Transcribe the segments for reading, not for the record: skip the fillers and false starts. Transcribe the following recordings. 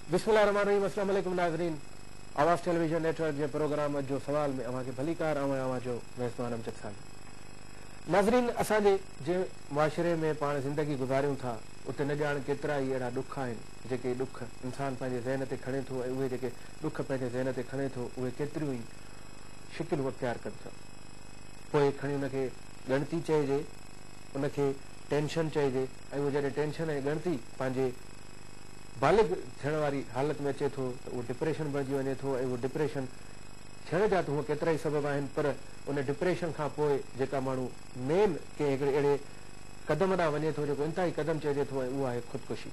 बिस्मिल्लाहिर्रहमानिर्रहीम। अस्सलाम वालेकुम नाज़रीन। आवाज़ टेलीविजन नेटवर्क के प्रोग्राम जो सवाल में अवां खे भलीकार अवां जो मेज़बान अमजद साहिब। नाज़रीन, असांजे जे मुआशरे में पाण ज़िंदगी गुज़ारियूं था उते न ॼाण केतिरा ई अहिड़ा ॾुख आहिनि जेके ॾुख इंसान पंहिंजे ज़हन ते खणे थो ऐं उहे जेके ॾुख पंहिंजे ज़हन ते खणे थो उहे केतिरियूं ई शिकिलूं अख़्तियार कनि था। पोइ खणी उनखे ॻणती चइजे, उनखे टेंशन चइजे ऐं उहो जॾहिं टेंशन ऐं ॻणती पंहिंजे बालिग थियण वारी हालत में अचे थो त उहो डिप्रेशन बणिजी वञे थो ऐं उहो डिप्रेशन थियण जा त उहे केतिरा ई सबब आहिनि, पर उन डिप्रेशन खां पोइ जेका माण्हू मेन कंहिं हिकिड़े अहिड़े क़दम ॾांहुं वञे थो जेको इंतिहाई क़दम चइजे थो ऐं उहो आहे ख़ुदकुशी।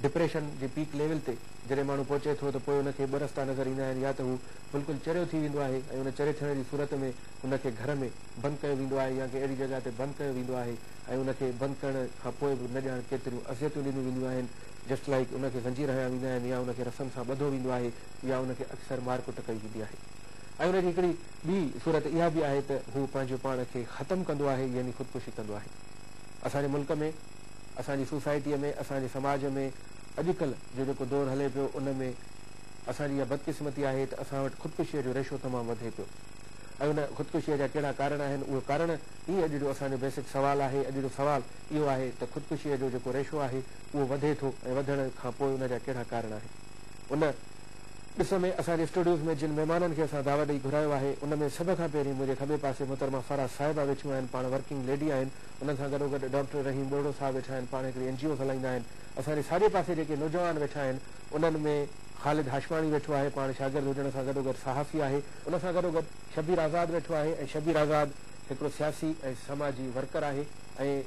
डिप्रेशन जी पीक लेवल ते जॾहिं माण्हू पहुचे थो त पोइ उनखे ॿ रस्ता नज़र ईंदा आहिनि। या त हू बिल्कुलु चरियो थी वेंदो आहे ऐं उन चरे थियण जी सूरत में उनखे घर में बंदि कयो वेंदो आहे या कंहिं अहिड़ी जॻह ते बंदि कयो वेंदो आहे ऐं उनखे बंदि करण खां पोइ बि न ॼाण केतिरियूं अज़ियतूं ॾिनियूं वेंदियूं आहिनि। जस्ट लाइक उनखे ज़ंजीर हया वेंदा आहिनि या उनखे रसम सां ॿधो वेंदो आहे या उनखे अक्सर मारकुट कई वेंदी आहे। ऐं उनजी हिकिड़ी ॿी सूरत इहा बि आहे त हू पंहिंजो पाण खे ख़तमु कंदो आहे, यानी ख़ुदकुशी कंदो आहे। असांजे मुल्क में, असांजी सोसाइटीअ में, असांजे समाज में अॼुकल्ह जो जेको दौरु हले पियो उन में असांजी इहा बदकिस्मती आहे त असां वटि ख़ुदकुशीअ जो रेशो तमामु वधे पियो ऐं उन ख़ुदकुशीअ जा कहिड़ा कारण आहिनि उहे कारण ई अॼु जो असांजो बेसिक सवाल आहे। अॼु जो सवाल इहो आहे त ख़ुदकुशीअ जो जेको रेशो आहे उहो वधे थो ऐं वधण खां पोइ उन जा कहिड़ा कारण आहिनि। उन ॾिस में असांजे स्टूडियोज़ में जिन महिमाननि खे असां दावत ॾेई घुरायो आहे उन में सभ खां पहिरीं मुंहिंजे खॿे पासे मुहतरमा फराज़ साहिबा वेठियूं आहिनि, पाण वर्किंग लेडी आहिनि। उन्हनि सां गॾोगॾु डॉक्टर रहीम बोड़ो साहिब वेठा आहिनि, पाण हिकिड़ी NGO हलाईंदा आहिनि। असांजे साॼे पासे जेके नौजवान वेठा आहिनि उन्हनि में ख़ालिद हाशवाणी वेठो आहे, पाण शागिर्द हुजण सां गॾोगॾु सहाफ़ी आहे। उन सां गॾोगॾु शबीर आज़ाद वेठो आहे ऐं शबीर आज़ाद हिकिड़ो सियासी ऐं समाजी वर्कर आहे। ऐं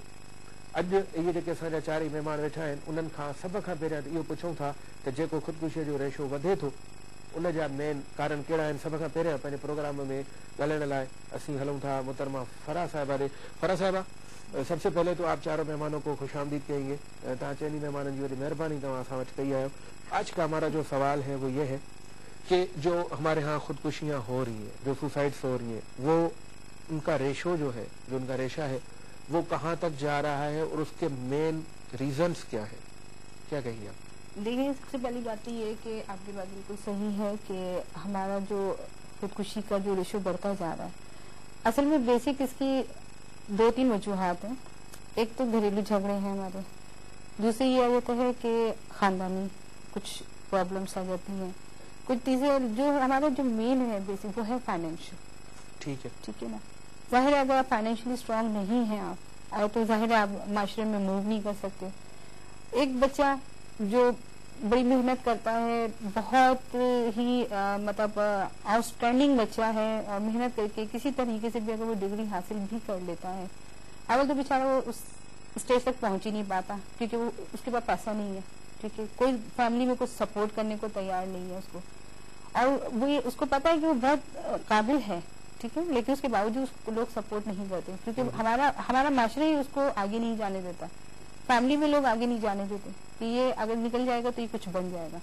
अॼु इहे जेके असांजा चारई महिमान वेठा आहिनि उन्हनि खां सभ खां पहिरियां इहो पुछूं था त जेको ख़ुदकुशीअ जो रेशो वधे थो उन जा मेन कारण कहिड़ा आहिनि। सभ खां पहिरियां पंहिंजे प्रोग्राम में ॻाल्हाइण लाइ असीं हलूं था मुहतरमा फराज़ साहिबा ॾे। फराज़ साहिबा, सबसे पहले तो आप चारों मेहमानों को खुश आमदीद कहेंगे। तव्हां चइनी मेहमाननि जी वॾी महिरबानी तव्हां असां वटि कई आहियो। आज का हमारा जो सवाल है वो ये है कि जो हमारे यहाँ खुदकुशियाँ हो रही हैं, जो सुसाइड्स हो रही हैं, वो उनका रेशो जो है, जो उनका रेशा है वो कहाँ तक जा रहा है और उसके मेन रीजंस क्या है, क्या कहिए आप? देखिए, सबसे पहली बात तो ये है कि आपकी बात बिल्कुल सही है कि हमारा जो खुदकुशी का जो रेशो बढ़ता जा रहा है, असल में बेसिक इसकी 2-3 वजूहात हैं। एक तो घरेलू झगड़े हैं हमारे, दूसरी ये आ जाता है कि खानदानी कुछ प्रॉब्लम्स आ जाती हैं, कुछ तीसरे जो हमारा जो मेन है बेसिक वो है फाइनेंशियल। ठीक है ना। जाहिर है अगर आप फाइनेंशियली स्ट्रांग नहीं है आप तो जाहिर है आप माशरे में मूव नहीं कर सकते। एक बच्चा जो बड़ी मेहनत करता है, बहुत ही मतलब आउटस्टैंडिंग बच्चा है और मेहनत करके किसी तरीके से भी अगर वो डिग्री हासिल भी कर लेता है, अगर तो बेचारा वो उस स्टेज तक पहुंच ही नहीं पाता क्योंकि वो उसके पास पैसा नहीं है। ठीक है, कोई फैमिली में कुछ सपोर्ट करने को तैयार नहीं है उसको, और वो ये उसको पता है कि वो बहुत काबिल है, ठीक है, लेकिन उसके बावजूद उसको लोग सपोर्ट नहीं करते क्योंकि हमारा माशरा ही उसको आगे नहीं जाने देता। फैमिली में लोग आगे नहीं जाने देते कि ये अगर निकल जाएगा तो ये कुछ बन जाएगा।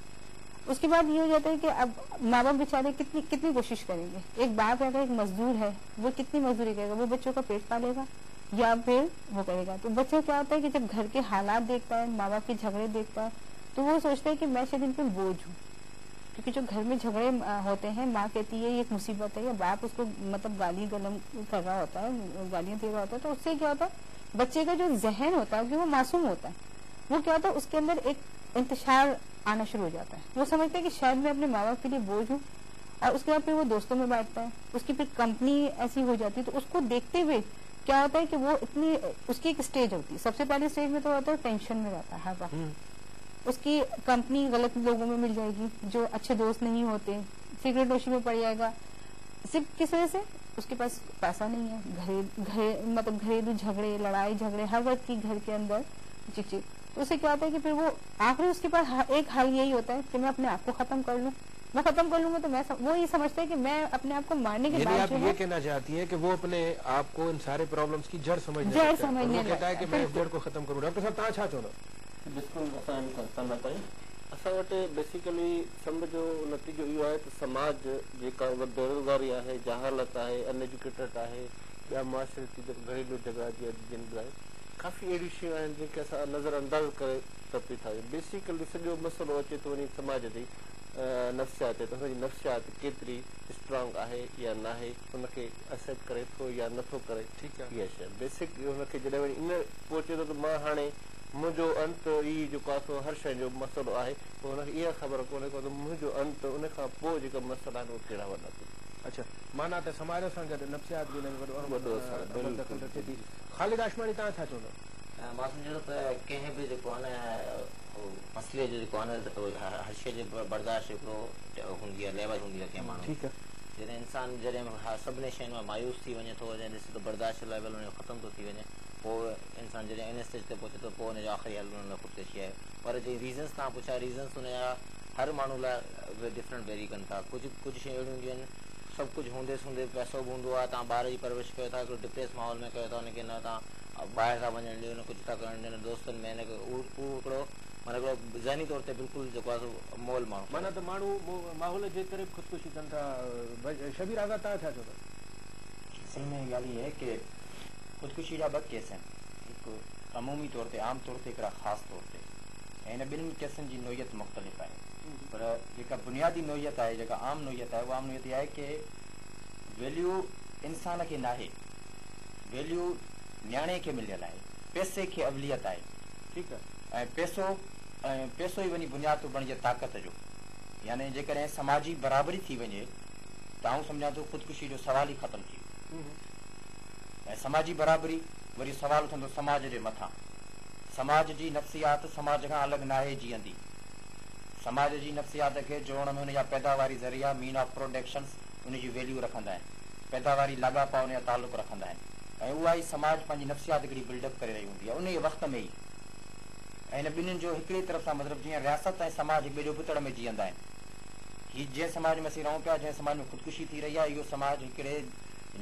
उसके बाद ये हो जाता है कि अब माँ बाप बेचारे कितनी कोशिश करेंगे। एक बाप अगर एक मजदूर है वो कितनी मजदूरी करेगा, वो बच्चों का पेट पालेगा या फिर वो करेगा। तो बच्चा क्या होता है कि जब घर के हालात देखता है, माँ बाप के झगड़े देखता है, तो वो सोचता है कि मैं शायद इन पर बोझ हूँ, क्योंकि जो घर में झगड़े होते हैं माँ कहती है ये एक मुसीबत है या बाप उसको मतलब गाली गलम कर रहा होता है, गालियां दे रहा होता है, तो उससे क्या होता है बच्चे का जो जहन होता है कि वो मासूम होता है, वो क्या होता है उसके अंदर एक इंतशार आना शुरू हो जाता है। वो समझता है कि शायद मैं अपने माँ बाप के लिए बोझ हूँ, और उसके बाद फिर वो दोस्तों में बैठता है, उसकी फिर कंपनी ऐसी हो जाती है। तो उसको देखते हुए क्या होता है कि वो इतनी उसकी एक स्टेज होती है, सबसे पहले स्टेज में तो होता है टेंशन में रहता है हर वक्त। उसकी कंपनी गलत लोगों में मिल जाएगी, जो अच्छे दोस्त नहीं होते, सिगरेट नोशी में पड़ जाएगा। सिर्फ किस वजह से उसके पास पैसा नहीं है, मतलब घरेलू झगड़े, लड़ाई झगड़े हर वक्त की घर के अंदर चिक। तो उससे क्या होता है कि फिर वो आखिर उसके पास एक हल यही होता है कि मैं अपने आप को खत्म कर लूं। मैं खत्म कर लूंगा तो वो ये समझता है कि मैं अपने आप को मारने के बाद आप ये कहना चाहती हैं कि वो अपने आप को इन सारे प्रॉब्लम्स की जड़ समझने लगता है कि मैं इस जड़ को खत्म करूं। डॉक्टर साहब तव्हां छा चवंदा? बिल्कुल असां वटि बेसिकली सम्झो नतीजो इहो आहे त समाज जेका बेरोज़गारी आहे, जहालत आहे, अनएजुकेटेड आहे, ॿिया मुआशरती घरेलू झगड़ा जी जिन लाइ काफ़ी अहिड़ियूं शयूं आहिनि जेके असां नज़रअंदाज़ करे त पई था बेसिकली सॼो मसइलो अचे थो वञी समाज जी नफ़्सियात ते त हुनजी नफ़्सियात केतिरी स्ट्रॉन्ग आहे या न आहे, हुनखे एक्सेप्ट करे थो या नथो करे। ठीकु आहे, इहा शइ बेसिक हुनखे जॾहिं वरी इन पहुचे थो त मां हाणे मुंहिंजो अंत ई जेको आहे सो हर शइ जो मसइलो आहे, पोइ हुनखे इहा ख़बर कोन्हे को त मुंहिंजो अंत उन खां पोइ जेका मसइला आहिनि उहे कहिड़ा वॾा थिए। अच्छा, माना त समाज सां गॾु नफ़्सियात बि हिन में वॾो असरु दख़ल रखे थी। ख़ालिद आशमाणी, तव्हां छा चवंदव? मां सम्झो त कंहिं बि जेको आहे न मसइले जो जेको आहे न हर शइ जो बर्दाश्त हिकिड़ो हूंदी आहे, लेवल हूंदी आहे कंहिं माण्हू। ठीकु आहे। जॾहिं इंसानु जॾहिं सभिनी शयुनि मां मायूस थी वञे थो, जॾहिं ॾिसे थो बर्दाश्त लेवल हुनजो ख़तमु थो थी वञे, पोइ इंसानु जॾहिं इन स्टेज ते पहुचे थो पोइ हुनजो आख़िरी हल हुन लाइ ख़ुदकुशी आहे। पर जे रीज़न्स तव्हां पुछिया, रीज़न्स हुनजा हर माण्हू लाइ डिफरेंट वेरी कनि था। कुझु शयूं अहिड़ियूं हूंदियूं आहिनि सभु कुझु हूंदे सूंदे पैसो बि हूंदो आहे, तव्हां ॿार जी परवरिश कयो था, हिकिड़ो डिप्रेस माहौल में कयो था, हुनखे न तव्हां ॿाहिरि था वञणु ॾियो, न कुझु था करणु ॾियो, न दोस्तनि में, उहो हिकिड़ो माना हिकिड़ो ज़हनी तौर ते बिल्कुलु जेको आहे मोल माण्हू माना त माण्हू माहौल जे करे ख़ुदकुशी कनि था। शबीर आज़ाद, तव्हां छा चवंदा? असल में ॻाल्हि इहा आहे की ख़ुदकुशी जा ॿ केस आहिनि, हिकु अमूमी तौर ते आम तौर ते हिकिड़ा ख़ासि तौर ते, ऐं हिन ॿिन्हिनि केसनि जी नोयत मुख़्तलिफ़ आहे। पर जेका बुनियादी नोयत आहे, जेका आम नोयत आहे, उहा आम नोयत इहा आहे की वैल्यू इंसान खे नाहे, वैल्यू न्याणे खे मिलियल आहे, पैसे खे अवलियत आहे। ठीकु आहे। ऐं पैसो ई वञी बुनियाद थो बणिजे ताक़त जो। यानी जेकॾहिं समाजी बराबरी थी वञे त आउं सम्झां थो ख़ुदकुशी जो सवाल ई ख़तमु थी वियो। ऐं समाजी बराबरी वरी सवाल उथंदो समाज जे मथां। समाज जी नफ़्सियात समाज खां अलॻि नाहे जीअंदी। समाज जी नफ़्सियात खे जोड़ण में हुनजा पैदावारी ज़रिया मीन ऑफ प्रोडक्शन्स उनजी वैल्यू रखंदा आहिनि, पैदावारी लाॻापा उनजा तालुक रखंदा आहिनि, ऐं उहा ई समाज पंहिंजी नफ़्सियात हिकिड़ी बिल्डअप करे रही हूंदी आहे उन वक़्त में ई। ऐं हिन ॿिन्हिनि जो हिकिड़ी तरफ़ सां मतिलबु जीअं रियासत ऐं समाज हिकु ॿिए जो पुतड़ में जीअंदा आहिनि। हीअ जंहिं समाज में असीं रहूं पिया, जंहिं समाज में ख़ुदकुशी थी रही आहे, इहो समाज हिकिड़े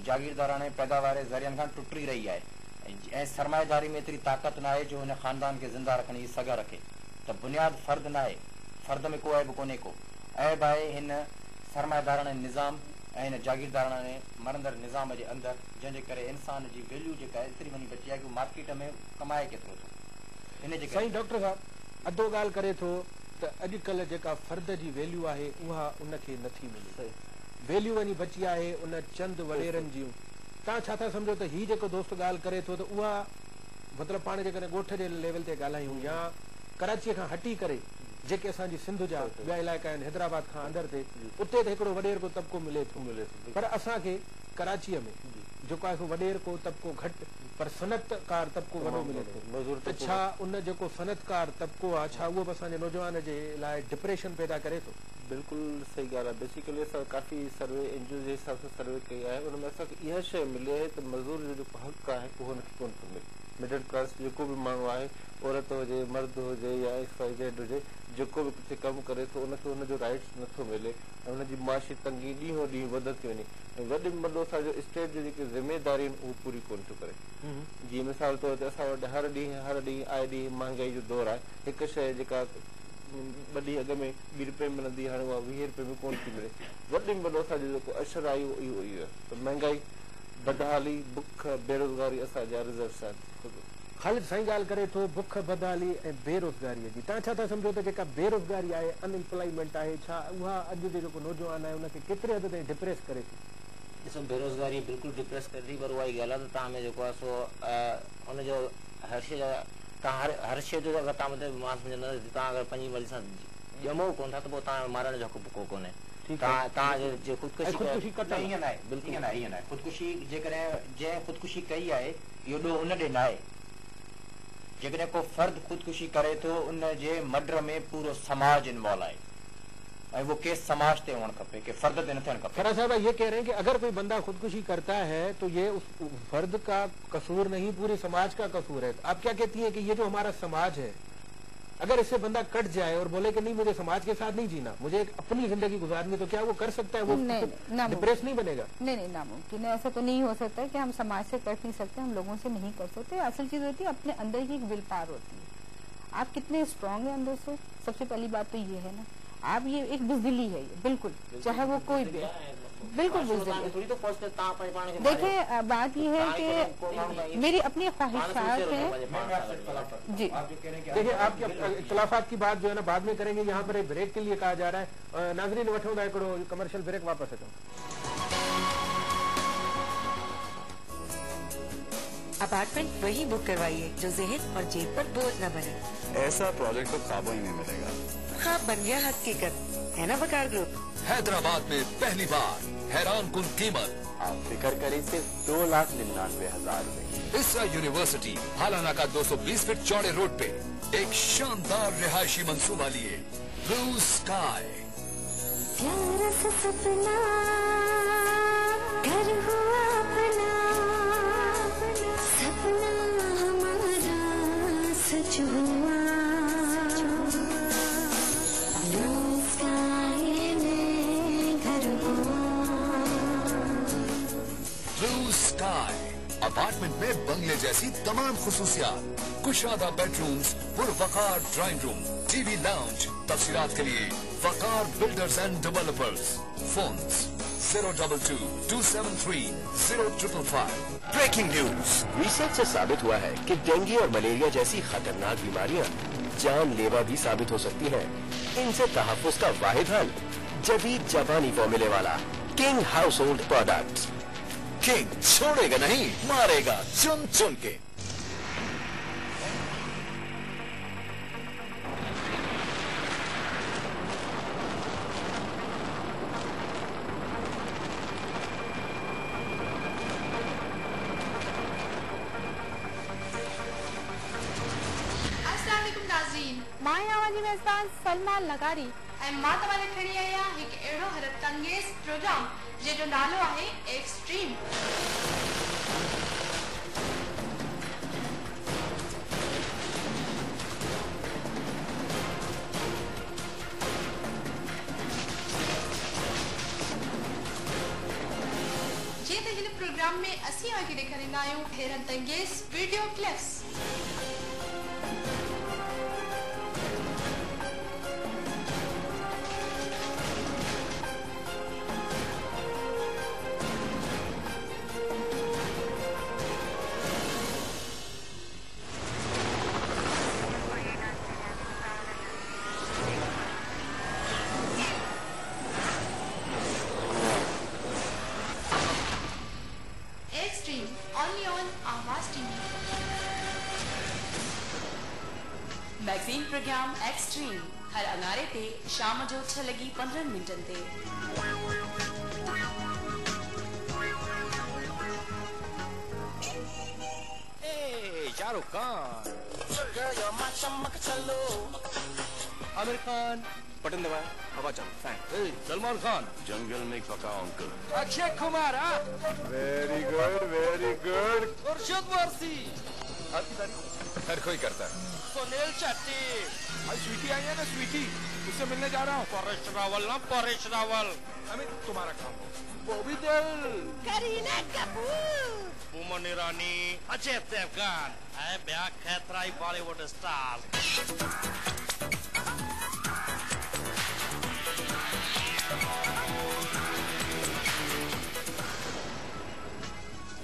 जागीरदाराणे पैदावार ज़रियनि खां टुटी रही आहे, ऐं सरमाएदारी में एतिरी ताक़त न आहे जो हिन ख़ानदान खे ज़िंदा रखण जी सघ रखे। त बुनियादु फ़र्द न आहे, फ़र्द में को ऐब कोन्हे को, ऐब आहे हिन सरमाएदाराणे निज़ाम ऐं हिन जागीरदाराणे मरंदड़ निज़ाम जे अंदरि, जंहिंजे करे इंसान जी वैल्यू जेका आहे एतिरी वञी बची आहे कि मार्केट में कमाए केतिरो थो। साईं डॉक्टर साहब अधो ॻाल्हि करे थो त अॼुकल्ह जेका फ़र्द जी वैल्यू आहे उहा उनखे नथी मिले, वैल्यू वञी बची आहे उन चंद वॾेरनि जूं। तव्हां छा था सम्झो त हीउ जेको दोस्त ॻाल्हि करे थो त उहा मतिलबु पाण जेकॾहिं ॻोठ जे लेवल ते ॻाल्हायूं या कराचीअ खां हटी करे जेके असांजी सिंध जा ॿिया इलाइक़ा आहिनि, हैदराबाद खां अंदरि ते, उते त हिकिड़ो वॾेर को तबिको मिले थो, पर असांखे कराचीअ में जेको आहे सो वॾेर को तबिको घटि पर सनतकार तबिको वॾो मिले थो। त छा उन जेको सनतकार तबिको आहे, छा उहो बि असांजे नौजवान जे लाइ डिप्रेशन पैदा करे थो? बिल्कुलु सही ॻाल्हि आहे। बेसिकली असां काफ़ी सर्वे एनजीओ जे हिसाब सां सर्वे कई आहे, उनमें असांखे इहा शइ मिली आहे त मज़दूर जो जेको हक़ आहे उहो हुनखे कोन थो मिले। मिडल क्लास जेको बि माण्हू आहे, औरत हुजे, मर्द हुजे या XYZ हुजे, जेको बि किथे कमु करे थो उनखे हुनजो राइट्स नथो मिले ऐं हुनजी माशी तंगी ॾींहों ॾींहुं वधंदी वञे। ऐं वॾे में वॾो असांजो स्टेट जी जेके ज़िमेदारी आहिनि उहे पूरी कोन थियूं करे। जीअं मिसाल तौर ते असां वटि हर ॾींहुं आए ॾींहुं महांगाई जो दौरु आहे। हिकु शइ जेका वॾी अघ में 2 रुपए मिलंदी, हाणे उहा 20 रुपए में कोन थी मिले। वॾे में वॾो असांजो जेको अशर आहे इहो आहे त महांगाई, बदहाली, बुख, बेरोज़गारी असांजा रिज़ल्ट्स आहिनि। ख़ालिद साईं ॻाल्हि करे थो बुख, बदहाली ऐं बेरोज़गारीअ जी। तव्हां छा था सम्झो त जेका बेरोज़गारी आहे, अनएम्प्लॉयमेंट आहे, छा उहा अॼु जो जेको नौजवान आहे उनखे केतिरे हद ताईं डिप्रेस करे थी? ॾिसो, बेरोज़गारी बिल्कुलु डिप्रेस करे थी, पर उहा ई ॻाल्हि आहे त तव्हां में जेको आहे सो हुनजो हर शइ जा तव्हां हर शइ जो अगरि तव्हां मतिलबु मां सम्झंदो तव्हां अगरि पंहिंजी मर्ज़ी सां ॼमो कोन था त पोइ तव्हां मारण जो हक़ को कोन्हे। तव्हां ख़ुदकुशी ईअं न आहे, बिल्कुलु ईअं न आहे। ख़ुदकुशी जेकॾहिं जंहिं ख़ुदकुशी कई आहे इहो ॾोह उन ॾे न आहे। जेकॾहिं को फ़र्द ख़ुदकुशी करे थो उन जे मर्डर में पूरो समाज इन्वॉल्व आहे ऐं वो केस समाज ते हुअणु खपे कि फ़र्द ते न थियणु खपे। फराज साहब ये कह रहे हैं कि अगर कोई बंदा खुदकुशी करता है तो ये उस फर्द का कसूर नहीं, पूरे समाज का कसूर है। आप क्या कहती हैं कि ये जो हमारा समाज है, अगर इससे बंदा कट जाए और बोले कि नहीं मुझे समाज के साथ नहीं जीना, मुझे एक अपनी जिंदगी गुजारनी, तो क्या वो कर सकता है? वो डिप्रेस नहीं बनेगा? नहीं, नामुमकिन है। ऐसा तो नहीं हो सकता कि हम समाज से कट नहीं सकते, हम लोगों से नहीं कर सकते। असल चीज होती है अपने अंदर की एक विल पावर होती है। आप कितने स्ट्रांग है अंदर से, सबसे पहली बात तो ये है ना। आप ये एक बुजदिली है, ये बिल्कुल, चाहे वो कोई भी, बिल्कुल बुजदिली। देखिए बात ये है कि मेरी अपनी ख्वाहिशात है जी। देखिए आपके इख्तिलाफात की बात जो है ना बाद में करेंगे, यहाँ पर एक ब्रेक के लिए कहा जा रहा है। नाजरीन वठो हिकिड़ो कमर्शियल ब्रेक, वापस अचो। अपार्टमेंट वही बुक करवाइए जो ज़हन और जेब पर बोझ न बने। ऐसा प्रोजेक्ट तो ख्वाबों ही में मिलेगा। ख्वाब बन गया हकीकत, है ना वकार ग्रुप। हैदराबाद में पहली बार हैरान कुन कीमत, आप फिक्र करें सिर्फ 2,99,000 रुपए। इसरा यूनिवर्सिटी हालाना का 220 फीट चौड़े रोड पे एक शानदार रिहायशी मंसूबा लिए। ब्लू स्काई, प्यारा सा सपना घर हुआ अपना, सपना हमारा सच हुआ। ब्लू स्काई में घर हुआ। ब्लू स्काई अपार्टमेंट में बंगले जैसी तमाम खुसूसियात, कुशादा बेडरूम्स, पुरवकार ड्राइंग रूम, टीवी लाउंज। तफसीलात के लिए Waqar builders and developers, phones 022-273-0555। Breaking news, research से साबित हुआ है कि डेंगू और मलेरिया जैसी खतरनाक बीमारियां जानलेवा भी साबित हो सकती हैं। इनसे तहफ्फुज का वाहिद हल जदीद जापानी फॉर्मूले वाला king house hold product. King छोड़ेगा नहीं, मारेगा चुन चुन के। मां आवाजी मेज़बान सलमा लगारी ऐं मां तव्हां खणी आहियां हिकु अहिड़ो हैरत अंगेज़ प्रोग्राम जंहिंजो नालो आहे एक्सट्रीम। जीअं त हिन प्रोग्राम में असीं तव्हांखे ॾेखारींदा आहियूं हैरत अंगेज़ video clips. Magazine programme extreme हर अंगारे ते शाम जो 6:15 ते। शाहरुख खान, आमिर खान, बटन दबाए, हवा चल। सलमान खान, जंगल में पका uncle. Akshay Kumar, very good very good. Khurshid Warsi, आपकी तारीफ हर कोई करता है। सुनील शेट्टी, आज स्वीटी आई है ना, स्वीटी, उससे मिलने जा रहा हूँ। परेश रावल ना, परेश रावल। अमित तुम्हारा काम हो। बॉबी देओल, करीना कपूर, मोमन ईरानी, अजय देवगन, है ब्याह खैतराई बॉलीवुड स्टार।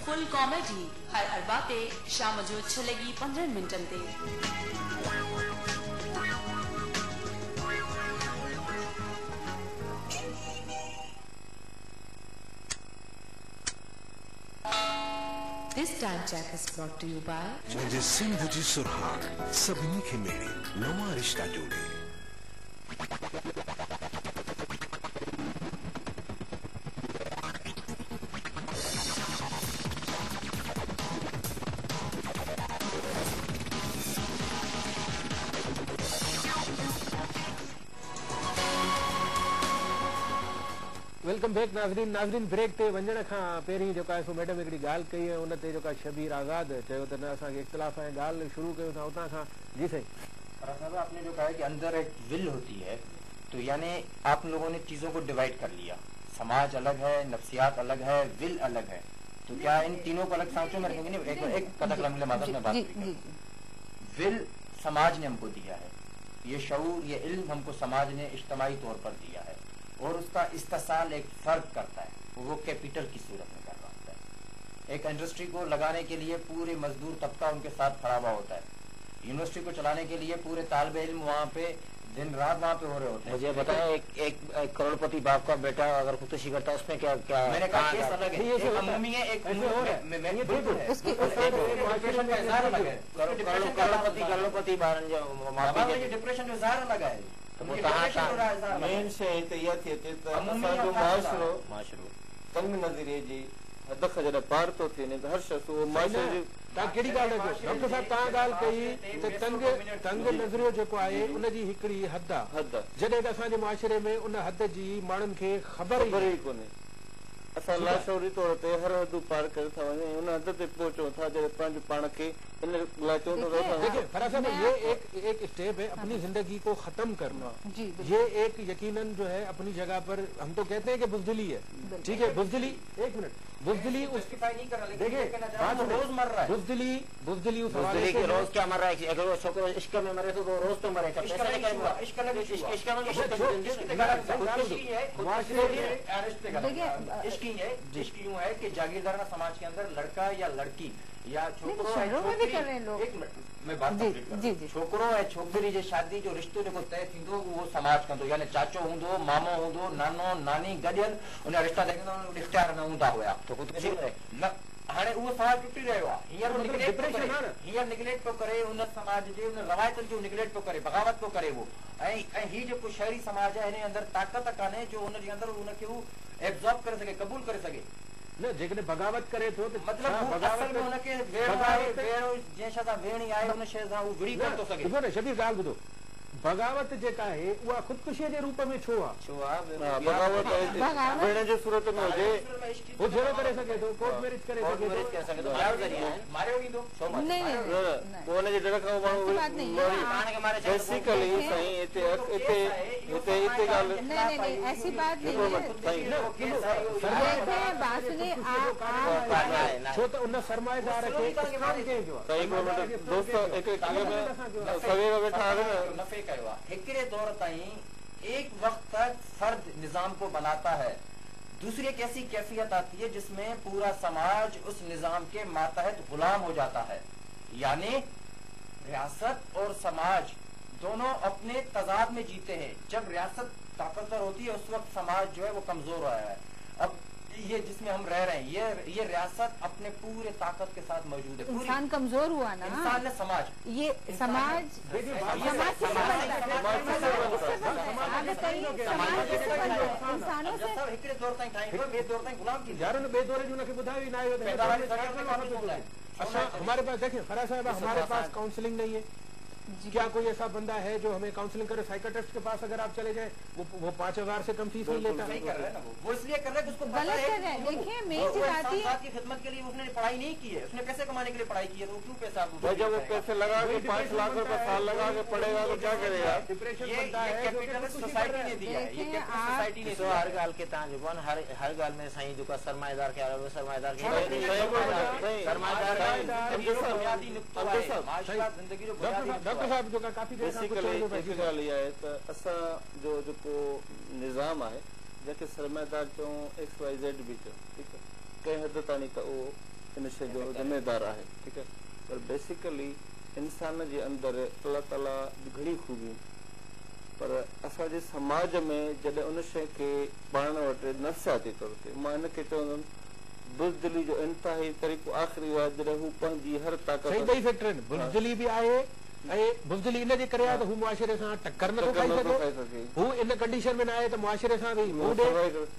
फुल कॉमेडी हर अरबा ते शाम जो 6:15 ते। This time check is brought to you by मुझे सिंध जी सुरहान सभिनी खे मेरी नवा रिश्ता जोड़े। वेलकम बैक नाज़रीन ब्रेक ते वञण खां पहिरीं जेका आहे सो मैडम हिकिड़ी ॻाल्हि कई है, उन ते जेका शबीर आज़ाद चयो त न असांखे इख़्तिलाफ़ ऐं ॻाल्हि शुरू कयूं था उतां खां। जी सही, आपने जो कहा है कि अंदर एक विल होती है, तो यानी आप लोगों ने चीजों को डिवाइड कर लिया। समाज अलग है, नफ्सियात अलग है, विल अलग है, तो क्या इन तीनों को अलग सांचों में रखेंगे? नहीं, एक कथक में बात करें। विल समाज ने हमको दिया है, ये शऊर, ये इल्म हमको समाज ने इज्तिमाई तौर पर दिया है और उसका इस्तेसाल एक फर्द करता है, वो कैपिटल की सूरत में कर रहा होता है। एक इंडस्ट्री को लगाने के लिए पूरे मजदूर तबका उनके साथ खड़ा हुआ होता है, यूनिवर्सिटी को चलाने के लिए पूरे तालिबे इल्म वहाँ पे दिन रात वहाँ पे हो रहे होते हैं। मुझे बताएं, एक करोड़पति बाप का बेटा अगर खुदकुशी करता है उसमें क्या क्या मैंने कहा केस अलग है, एक अमूमी है, एक करोड़पति डिप्रेशन जो ज़ाहिर अलग है। मेन शइ हिते इहा थिए थी त असांजो मुआशिरो तंग नज़रिए जी हद खां जॾहिं पार थो थिए त हर शख़्स उहो मुआशिरे जी तव्हां कहिड़ी ॻाल्हि था कयो? डॉक्टर साहब तव्हां ॻाल्हि कई त तंग नज़रियो जेको आहे उनजी हिकिड़ी हद आहे, जॾहिं त असांजे मुआशिरे में उन हद जी माण्हुनि खे ख़बर ई कोन्हे। असां लाशौरी तौर ते हर हदूं पार करे था वञूं, उन हद ते पहुचूं था जॾहिं पंहिंजे पाण खे इन लाइ चऊं देखिए फराज साहब, ये एक स्टेप है अपनी जिंदगी को खत्म करना। ये एक यकीनन जो है अपनी जगह पर हम तो कहते हैं कि बुज़दिली है, ठीक है, बुज़दिली, एक मिनट, बुज़दिली देखिए रोजमर्रा बुज़दिली उस हवाले से रोज क्या मर रहा है, अगर वो छोकरो इश्क में मरे तो वो रोज तो मरेगा। इश्क यूं है कि जागीरदाराना समाज के अंदर लड़का या लड़की या छोकरो मैं बात छोकरो ऐं छोकिरी जी शादी जो रिश्तो जेको तय थींदो उहो समाज कंदो, यानी चाचो हूंदो, मामो हूंदो, नानो नानी गॾियल उन रिश्ता देखंदा इख्तियार न हूंदा हुया न। हाणे उहो समाज टुटी रहियो आहे, हींअर निगलेक्ट पियो करे उन समाज जे उन रवायतुनि जो निगलेक्ट पियो करे, बग़ावत पियो करे उहो। ऐं हीउ जेको शहरी समाज आहे हिन अंदरि ताक़त कान्हे जो उनजे अंदरि उनखे हू एब्ज़ॉर्ब करे सघे, क़बूल करे सघे। न जेकॾहिं बग़ावत करे थो त मतिलबु असल में हुनखे जंहिं शइ सां वेहणी आहे उन शइ सां हू विड़ी कोन थो सघे। ॾिसो न शबीर ॻाल्हि ॿुधो, बग़ावत जेका आहे उहा ख़ुदकुशीअ जे रूप में छो आहे? बग़ावत भेण जे सूरत में हुजे वो जहिड़ो करे सघे थो, कोर्ट मैरिज करे सघे थो, मारियो वेंदो पोइ हुनजे डर खां माण्हू बेसिकली साईं हिते ॻाल्हि ऐसी बात छो त उन सरमाएदार खे दोस्त सवेर वेठा हिकिड़े दौर ताईं एक वक्त तक फर्द निजाम को बनाता है, दूसरी एक ऐसी कैफियत आती है जिसमें पूरा समाज उस निजाम के मातहत गुलाम हो जाता है, यानी रियासत और समाज दोनों अपने तजाद में जीते हैं। जब रियासत ताकतवर होती है उस वक्त समाज जो है वो कमजोर रहा है। अब ये जिसमें हम रह रहे हैं ये रियासत अपने पूरे ताकत के साथ मौजूद है। इंसान कमजोर हुआ ना, इंसान ने समाज ये समाज इंसानों से हिकिड़े दौर ताईं ठाहींदो, ॿिए दौर ताईं गुलाम थी यार ॿिए दौर जो उनखे ॿुधायो ई न आयो। अच्छा हमारे पास देखिए फराज साहब, हमारे पास काउंसलिंग नहीं है। क्या कोई ऐसा बंदा है जो हमें काउंसलिंग करे? साइकियाट्रिस्ट के पास अगर आप चले जाए वो 5,000 से कम फीस नहीं लेता। वो इसलिए कर रहे हैं उसको गलत कर रहे हैं। देखिए मेन सी बात है की खिदमत के लिए उसने पढ़ाई नहीं की है, उसने पैसे कमाने के लिए पढ़ाई की है, तो वो क्यों पैसा जब वो पैसे लगा के 5 लाख रुपए साल लगा के पढ़ेगा तो क्या करेगा? सोसाइटी ने दिया है, ये सोसाइटी ने हर ॻाल्हि खे तव्हां जेको आहे न हर ॻाल्हि में साईं जेको आहे सरमाएदार खे सरमाएदार खे डॉक्टर साहब जो काफ़ी बेसिकली ॻाल्हि इहा आहे त असांजो जेको निज़ाम आहे जंहिंखे सरमाएदार चऊं XYZ बि चऊं, ठीकु आहे, कंहिं हद ताईं त उहो इन शइ जो ज़िम्मेदार आहे, ठीकु आहे, पर बेसिकली इंसान जे अंदरि अलाह ताला घणी खूबियूं, पर असांजे समाज में जॾहिं उन शइ खे पाण वटि नफ़्सियाती तौर ते मां हिनखे चवंदुमि बुज़दिली जो इंतिहाई तरीक़ो आख़िरी आहे जॾहिं हू पंहिंजी हर ताक़त सही ॿई फैक्टर आहिनि। बुज़दिली बि आहे ऐं बुज़दिली इन जे करे आहे त हू मुआशिरे सां टक्कर नथो खाई सघे, हू इन कंडीशन में न आहे त मुआशिरे सां बि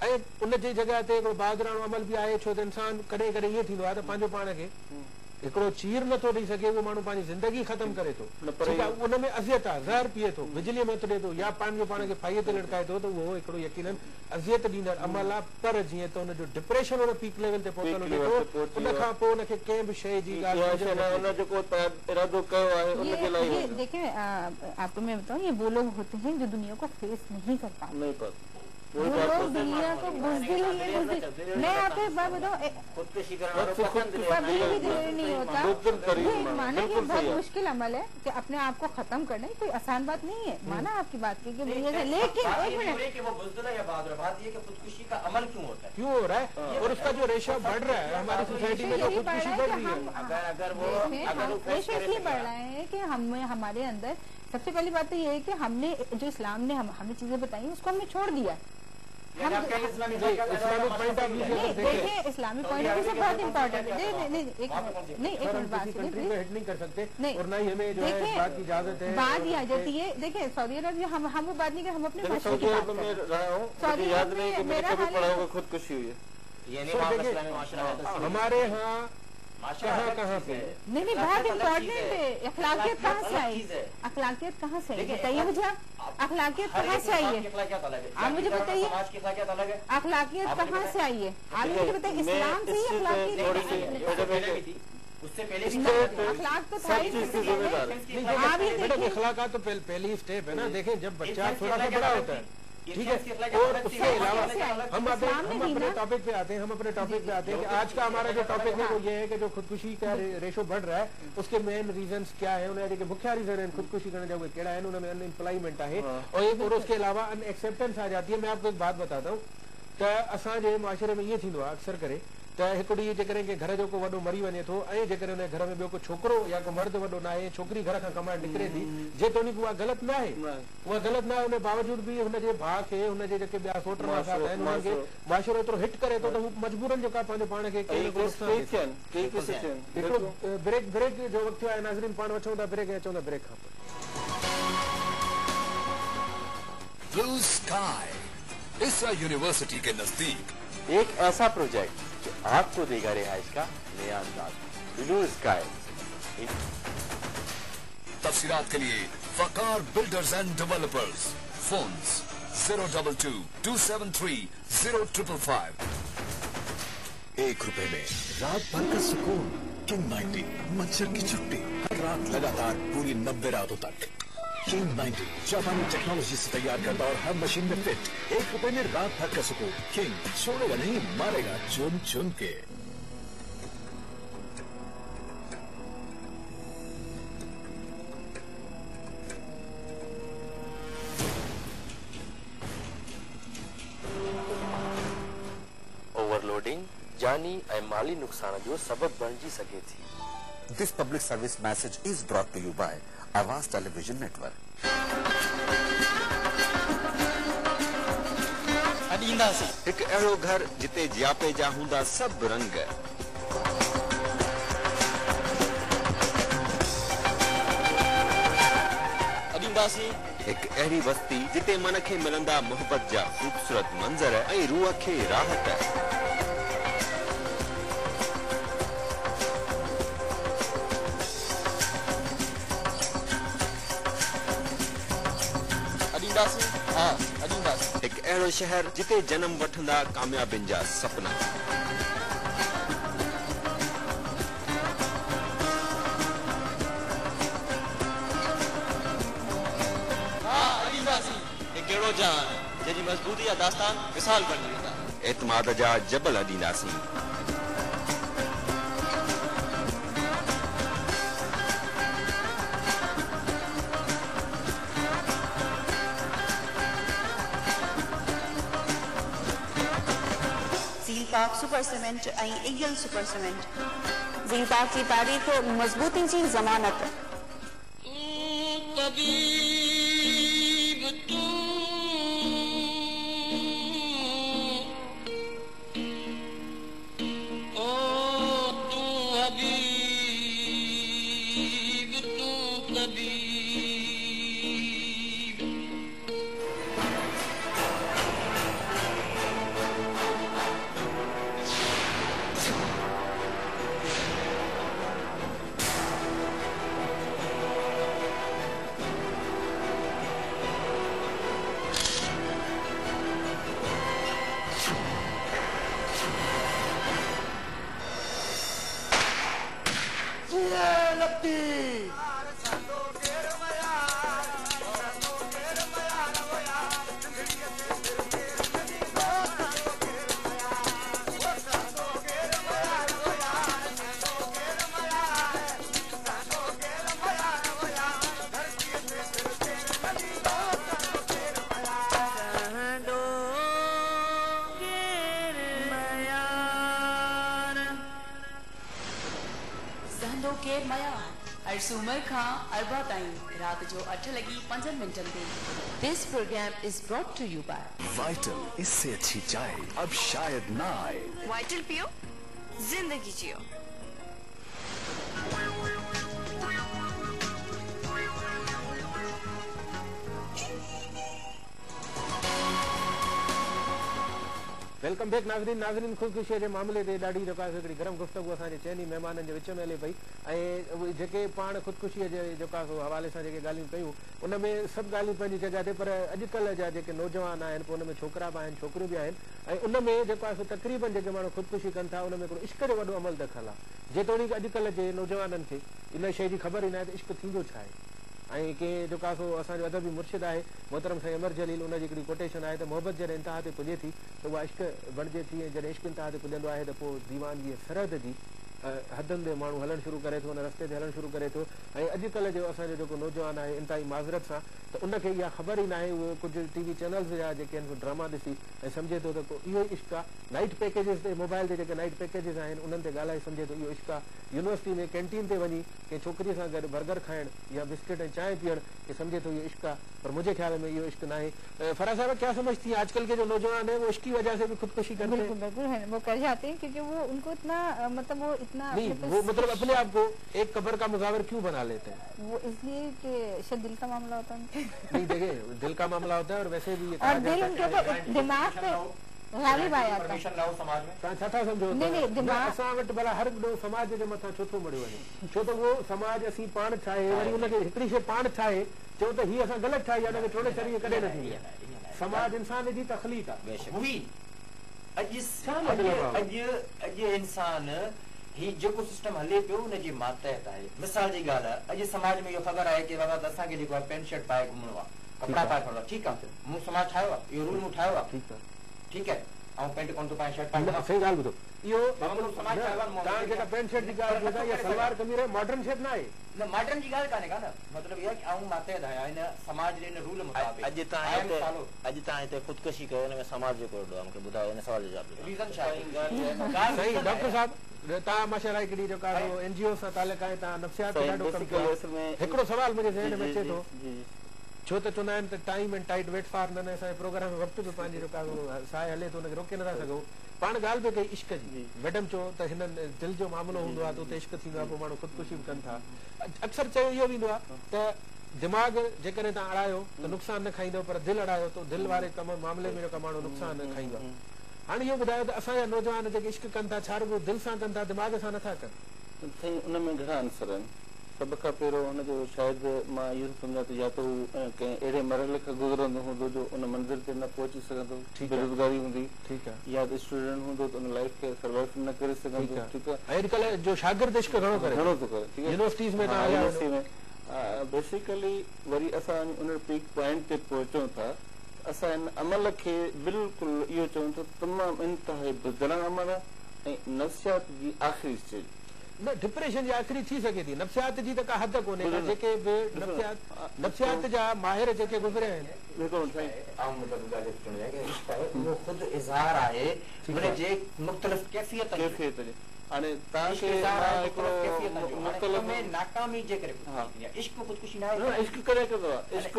ऐं उन जी जॻह ते हिकिड़ो बहादुराणो अमल बि आहे, छो त इंसान कॾहिं कॾहिं ईअं थींदो आहे त पंहिंजो पाण खे हिकिड़ो चीर नथो ॾेई सघे, उहो माण्हू पंहिंजी ज़िंदगी ख़तम करे थो, उन में अज़ियत आहे, ज़हर पीए थो, बिजलीअ में उतरे थो या पंहिंजो पाण खे फाईअ ते लटकाए थो, त उहो हिकिड़ो यकीनन अज़ियत ॾींदड़ अमल आहे। पर जीअं त हुनजो डिप्रेशन हुन पीक लेवल ते पहुतल हुजे थो, उन खां पोइ हुनखे कंहिं बि शइ जी देखिए आपको मैं बताऊं, ये वो लोग होते हैं जो दुनिया को फेस नहीं कर पाते। जो लोग दुनिया को बुज़दिल है, बुज़दिल। मैं आपको एक बात बताऊं, कभी भी दिल नहीं होता। ये माना कि बहुत मुश्किल अमल है कि अपने आप को खत्म करना, कोई आसान बात नहीं है, माना आपकी बात की, लेकिन एक मिनट, वो बुज़दिल या बहादुर, बात ये कि खुदकुशी का अमल क्यों होता है, क्यों हो रहा है और उसका जो रेशो बढ़ रहा है हमारी सोसाइटी में, जो खुदकुशी बढ़ रही है, अगर वो रेशो इसलिए बढ़ रहा है कि हमारे अंदर सबसे पहली बात तो ये है कि हमने जो इस्लाम ने हमें चीजें बताई उसको हमने छोड़ दिया। हम इस्लामिक पॉइंट ऑफ व्यू से देखिए, इस्लामिक पॉइंट ऑफ व्यू से बहुत इम्पोर्टेंट है। नहीं, एक मिनट बात सुनिए, हिट नहीं कर सकते और ना ही हमें जो है बात की इजाजत है, बात ही आ जाती है। देखिए सऊदी अरब, हम वो बात नहीं कर, हम अपने माशरे की बात कर रहे हैं। सऊदी अरब में मेरा हाल खुदकुशी हुई है, हमारे यहाँ कहाँ पे नहीं, बहुत इम्पोर्टेंट है। अखलाकियत कहाँ से आई, अखलाकियत कहाँ से आई, बताइए मुझे आप, अखलाकियत कहाँ से आई है, आप मुझे बताइए, अखलाकियत कहाँ से आई है, आप मुझे बताइए। इस्लाम से ही अखलाकियत, उससे पहले अखलाक तो था ही। अखलाक तो पहली स्टेप है ना। देखें, जब बच्चा थोड़ा सा बड़ा होता है, ठीक है, और उसके अलावा हम अपने टॉपिक पे आते हैं कि आज का हमारा जो टॉपिक है वो ये है कि जो खुदकुशी का रेशो बढ़ रहा है उसके मेन रीजंस क्या है, उन्हें जेके मुख्य रीजन है खुदकुशी करने जाओगे केड़ा है, उनमें अनएम्प्लॉयमेंट है और उसके अलावा अनएक्सेप्टेंस आ जाती है। मैं आपको एक बात बताता हूँ त असां जे माशरे में ये थींदो आहे अक्सर करे त हिकु ॾींहुं जेकॾहिं के घर जो को वॾो मरी वञे थो ऐं जेकॾहिं हुन घर में ॿियो को छोकिरो या को मर्द वॾो न आहे, छोकिरी घर खां कमाइण निकिरे थी, जेतोणीकि उहा ग़लति न आहे, उहा ग़लति न आहे, उन बावजूद बि हुनजे भाउ खे, हुनजे जेके ॿिया सोट मासात आहिनि उन्हनि खे माशरो एतिरो हिट करे थो त हू मजबूरन जेका पंहिंजे पाण खे ब्रेक जो वक़्तु आहे। नाज़रीन, पाण वठूं था ब्रेक, अचूं था ब्रेक खां पोइ। ब्लू स्काई इसरा यूनिवर्सिटी के नजदीक एक ऐसा प्रोजेक्ट जो आपको देगा रिहाइश का नया अंदाज, ब्लू स्काई। तफसीलात के लिए फकार बिल्डर्स एंड डेवलपर्स, फोन्स 022-273-0555। ₹1 में रात भर का सुकून। किंग 90 मच्छर की छुट्टी, हर रात लगातार पूरी 90 रातों तक। किंग 90 जापानी टेक्नोलॉजी से तैयार करता और हर मशीन में फिट। ₹1 में रात भर का सुकून। किंग छोड़ेगा नहीं, मारेगा चुन चुन के। ओवरलोडिंग जानी ऐं माली नुक़सान जो सबब बणिजी सघे थी। This public service message is brought to you by आवाज टेलीविजन नेटवर्क। एक अहिड़ो घर जिते जियापे जा हूंदा सभु रंग। एक अहिड़ी बस्ती जिते मन खे मिलंदा मोहब्बत जा ख़ूबसूरत मंज़र ऐं रूह खे राहत। एक अहिड़ो शहर जिते जन्म वठंदा कामयाबियुनि जा सपना। एक अहिड़ो जहान जंहिंजी मज़बूती जा दास्तान मिसाल बणी वेंदा। एतमाद जा जबल अॾींदासीं। ज़ील पाक सुपर सीमेंट ऐं ईगल सुपर सीमेंट। ज़ील पाक जी तारीख़ मज़बूती जी ज़मानत। समय हर सूमर खां अरबा ताईं रात जो 8:05 ते। This programme is brought to you by Vital, इससे अच्छी चाय अब शायद ना आए। वाइटल पियो, जिंदगी जियो। वेलकम बैक नाज़रीन ख़ुदकुशीअ जे मामले ते ॾाढी जेका हिकिड़ी गरम गुफ़्तगू असांजे चइनी महिमाननि जे विच में हले पई ऐं उहे जेके पाण ख़ुदकुशीअ जे जेका हवाले सां जेके ॻाल्हियूं कयूं उन में सभु ॻाल्हियूं पंहिंजी जॻह ते, पर अॼुकल्ह जा जेके नौजवान आहिनि पोइ उन में छोकिरा बि आहिनि छोकिरियूं बि आहिनि ऐं उन में जेको आहे तक़रीबन जेके माण्हू ख़ुदकुशी कनि था उन में हिकिड़ो इश्क जो वॾो अमल दख़ल आहे। जेतोणीकि अॼुकल्ह जे नौजवाननि खे इन शइ जी ख़बर ई न आहे त इश्क थींदो छा आहे। ऐं कंहिं जेका असांजो अदबी मुर्शिद आहे मोहतरम साईं अमर जलील उनजी हिकिड़ी कोटेशन आहे त मोहबत जॾहिं इंतिहा ते पुॼे थी त उहा इश्क बणिजे थी ऐं जॾहिं इश्क इंतिहा ते पुॼंदो आहे त पोइ दीवानगी सरहद जी हदनि ते माण्हू हलणु शुरू करे थो, हुन रस्ते ते हलणु शुरू करे थो। ऐं अॼुकल्ह जो असांजो जेको नौजवान आहे इंतिहाई माज़रत सां त उनखे इहा ख़बर ई न आहे, उहो कुझु टीवी चैनल्स जा जेके आहिनि ड्रामा ॾिसी ऐं सम्झे थो त इहो ई इश्क आहे। नाइट पैकेजिस ते मोबाइल ते जेके नाइट पैकेजिस आहिनि उन्हनि ते ॻाल्हाए सम्झे थो इहो इश्क आहे। यूनिवर्सिटी में कैंटीन ते वञी कंहिं छोकिरीअ सां गॾु बर्गर खाइणु या बिस्किट ऐं चांहि पीअणु के सम्झे तो ये इश्क, पर मुझे ख्याल में ये इश्क ना है। फराज साहब क्या समझती हैं आजकल के जो नौजवान है वो इश्क की वजह से भी खुदकुशी करते हैं? बिल्कुल है, वो कर जाते हैं क्योंकि वो उनको इतना मतलब वो इतना नहीं, वो मतलब अपने आप को एक कब्र का मुजावर क्यों बना लेते हैं? वो इसलिए कि शायद दिल का मामला होता है। नहीं देखिए, दिल का मामला होता है और वैसे भी और दिल उनके ऊपर दिमाग पे गालिब आया था। समाज में छा समझो नहीं दिमाग असां वटि भला हर समाज जे मथां छो थो मड़ी वञे, छो त उहो समाज असीं पाण ठाहे वरी उनखे हिकिड़ी शइ पाण ठाहे चओ त हीअ असां ग़लति ठाही आहे, उनखे टोड़े छॾी कॾहिं न थींदी आहे। समाज इंसान जी तख़लीक़ आहे। अॼु इंसान ही जेको सिस्टम हले पियो उनजे मातहत आहे। मिसाल जी ॻाल्हि आहे, अॼु समाज में इहो ख़बर आहे कि बाबा असांखे जेको आहे पैंट शर्ट पाए घुमणो आहे, कपिड़ा पाए खणणो आहे, ठीकु आहे, मूं समाज ठाहियो आहे, इहो रूल मूं ठाहियो आहे, ठीकु आहे, ऐं पैंट कोन थो पाए शर्ट पाए। सही ॻाल्हि ॿुधो, इहो तव्हां जेका पैंट शर्ट जी ॻाल्हि ॿुधाई या सलवार कमीज़ मॉडर्न शर्ट न आहे, न मॉडर्न जी ॻाल्हि कान्हे का न, मतिलबु इहा कि आऊं मातहत आहियां हिन समाज जे हिन रूल मुताबिक़। अॼु तव्हां हिते ख़ुदकुशी कयो हुन में समाज जेको आहे मूंखे ॿुधायो हिन सवाल जो जवाब। रीज़न छा आहे? सही डॉक्टर साहब तव्हां माशाअल्लाह हिकिड़ी जेका एनजीओ सां तालुक आहे, तव्हां नफ़्सियात ते ॾाढो कमु कयो। हिकिड़ो सवाल मुंहिंजे ज़हन में अचे थो, छो त चवंदा आहिनि त time and tight weight for नन, असांजे प्रोग्राम में वक़्तु बि पंहिंजी जेका साए हले थो हुनखे रोके नथा सघूं। पाण ॻाल्हि बि कई इश्क जी, मैडम चओ त हिननि दिलि जो मामिलो हूंदो आहे त उते इश्क थींदो आहे, पोइ माण्हू ख़ुदकुशी बि कनि था। अक्सर चयो इहो वेंदो आहे त दिमाग़ जेकॾहिं तव्हां अड़ायो त नुक़सानु न खाईंदो, पर दिलि अड़ायो त दिलि वारे कम मामले में जेका माण्हू नुक़सानु न खाईंदो आहे। हाणे इहो ॿुधायो त असांजा नौजवान जेके इश्क कनि था छा रुॻो दिलि सां कनि था, दिमाग़ सां नथा कनि? साईं उन में घणा आंसर आहिनि। सभ खां पहिरियों हुनजो शायदि मां इहो सम्झां थो या त हू कंहिं अहिड़े मरहले खां गुज़रंदो हूंदो जो उन मंज़िल ते न पहुची सघंदो, बेरोज़गारी हूंदी, ठीकु आहे, या त स्टूडेंट हूंदो त उन लाइफ खे सर्वाइव न करे सघंदो, ठीकु आहे। अॼुकल्ह जो शागिर्द इश्क घणो थो करे, यूनिवर्सिटीज़ में यूनिवर्सिटी में बेसिकली वरी असां उन पीक पॉइंट ते पहुचूं था, असां हिन अमल खे बिल्कुलु इहो चऊं था तमामु इंतिहाई बुज़दिलु अमल ऐं नफ़्सियात जी आख़िरी स्टेज। न डिप्रेशन जी आख़िरी थी सघे थी, नफ़्सियात जी त का हद कोन्हे, जेके बि नफ़्सियात जा माहिर जेके गुज़रिया आहिनि वो खुद इज़हार आहे हुनजे मुख़्तलिफ़ कैफ़ियत जी। हाणे तव्हांखे नाकामी जे करे इश्क ख़ुदकुशी न आहे, इश्क करे कंदो आहे, इश्क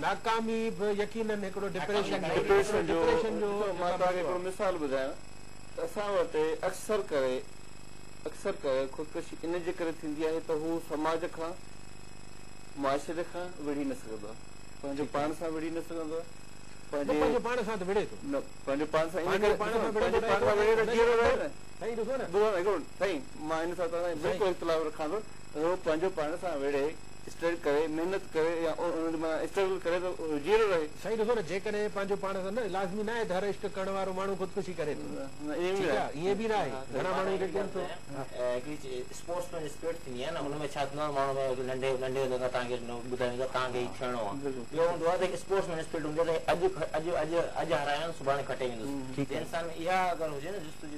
नाकामी बि यकीनन हिकिड़ो डिप्रेशन जो। मां तव्हांखे हिकिड़ो मिसाल ॿुधायां, असां वटि अक्सर करे ख़ुदकुशी इन जे करे थींदी आहे त हू समाज खां मुआशिरे खां विढ़ी न सघंदो आहे, पंहिंजे पाण सां विढ़ी न सघंदो आहे, पंहिंजे पाण सां त विढ़े थो, पंहिंजे पाण सां साईं मां इन सां बिल्कुलु इख़्तिलाफ़ रखां थो, हू पंहिंजो पाण सां विढ़े, स्टडी करे, मेहनत करे या स्ट्रगल करे त जीरो रहे। साईं ॾिसो न, जेकॾहिं पंहिंजो पाण सां न लाज़मी न आहे त हर इश्क करण वारो माण्हू ख़ुदकुशी करे थो, ईअं बि न आहे, घणा माण्हू जेके हिकिड़ी स्पोर्ट्समैन स्पिरिट थींदी आहे न, हुनमें छा थींदो आहे माण्हू में नंढे हूंदे तव्हांखे ॿुधाईंदो तव्हांखे ई थियणो आहे, ॿियो हूंदो आहे त स्पोर्ट्समैन स्पिरिट हूंदी आहे त अॼु हरायां सुभाणे खटे वेंदुसि। इंसान में इहा अगरि हुजे न जुस्तजू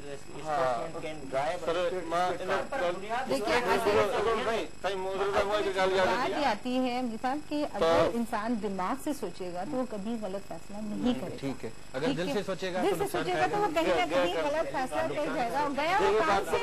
बात ये आती है साहब कि अगर इंसान दिमाग से सोचेगा तो वो कभी गलत फैसला नहीं करेगा। ठीक है, अगर दिल से सोचेगा तो कहीं ना कहीं गलत फैसला कर जाएगा और गया वो काम से।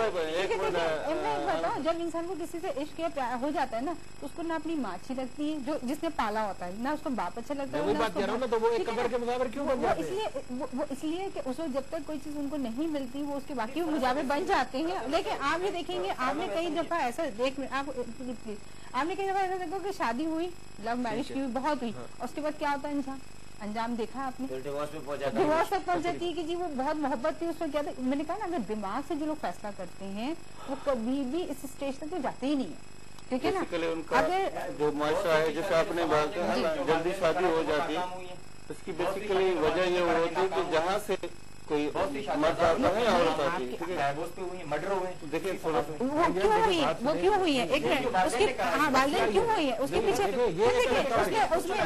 बताओ, जब इंसान को किसी से इश्क या प्यार हो जाता है ना तो उसको ना अपनी माँ अच्छी लगती है जो जिसने पाला होता है, ना उसको बाप अच्छा लगता है। वही बात कह रहा हूँ ना, तो वो एक कब्र के मुजावर क्यों बन जाते हैं? वो इसलिए कि उसको जब तक कोई चीज उनको नहीं मिलती वो उसके बाकी वो मुजावर बन जाते हैं। लेकिन आप ये देखेंगे, आपने कई दफा ऐसा आपने कई दफा ऐसा देखो कि शादी हुई, लव मैरिज की बहुत हुई, उसके बाद क्या होता है अंजाम देखा आपने, डिवोर्स तक पहुंच जाती है कि जी वो बहुत मोहब्बत थी उसमें क्या था। मैंने कहा ना, अगर दिमाग से जो लोग फैसला करते हैं वो कभी भी इस स्टेज तक तो जाते ही नहीं है, क्योंकि ना अगर जो माशरा है जैसे आपने बात कहा जल्दी शादी हो जाती है, उसकी बेसिकली वजह ये होती है कि जहाँ से कोई मर्द आता है औरत आती है, ठीक है, मर्डर हुए, देखिए थोड़ा सा वो क्यों हुई है, एक मिनट, उसके वालिदैन क्यों हुई है, उसके पीछे उसमें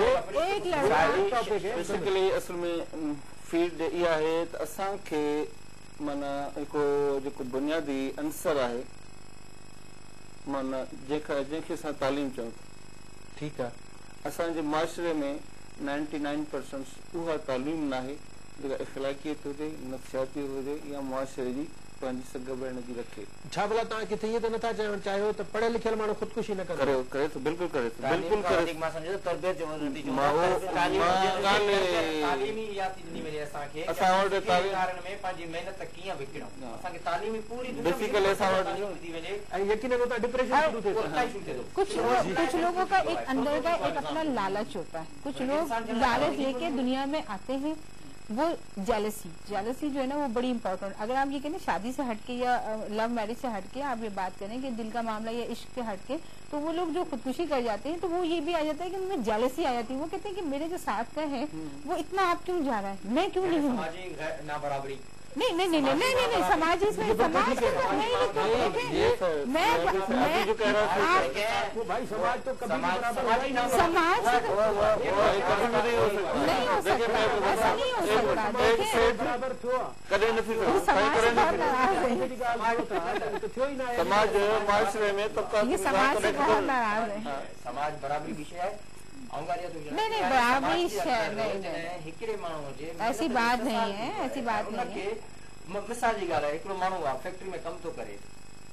एक लड़का बेसिकली असल में फील्ड इहा है त असांखे माना हिकु जेको बुनियादी अंसर आहे माना जंहिंखे असां तालीम चऊं, ठीकु आहे, असांजे माशरे में 99% उहा तालीम न आहे जेका इख़लाक़ियत हुजे, नफ़सियाती हुजे या मुआशरे जी पंहिंजी सग भेण जी रखे। छा भला तव्हां किथे ईअं त नथा चवणु चाहियो त पढ़ियल लिखियल माण्हू ख़ुदकुशी न करे? करे थो, बिल्कुलु करे थो, बिल्कुलु करे। मां सम्झो तरबियत जो नतीजो असां वटि तालीम में पंहिंजी महिनत कीअं विकिणूं, असांखे तालीम पूरी बेसिकली असां वटि थी वञे ऐं यकीनन उतां डिप्रेशन शुरू थिए थो। कुछ लोगों का एक अंदर का एक अपना लालच होता है, कुछ लोग लालच लेके दुनिया में आते हैं, वो जेलसी जो है ना वो बड़ी इंपॉर्टेंट। अगर आप ये कहें शादी से हटके या लव मैरिज से हटके आप ये बात करें कि दिल का मामला या इश्क से हटके, तो वो लोग जो खुदकुशी कर जाते हैं तो वो ये भी आ जाता है कि उनमें जेलसी आ जाती है। वो कहते हैं कि मेरे जो साथ का है वो इतना आप क्यों जा रहा है, मैं क्यों नहीं हूँ। नहीं नहीं नहीं नहीं नहीं नहीं नहीं समाज इसमें समाज भाई समाज तो कभी समाज नहीं हो सकता, ऐसा नहीं हो सकता। समाज माशरे में ये समाज से बहुत नाराज है, समाज बराबरी विषय है। नहीं बराबरी ऐसी बात नहीं है, ऐसी बात नहीं है। मिसाल जी ॻाल्हि आहे, हिकिड़ो माण्हू आहे फैक्ट्री में कमु थो करे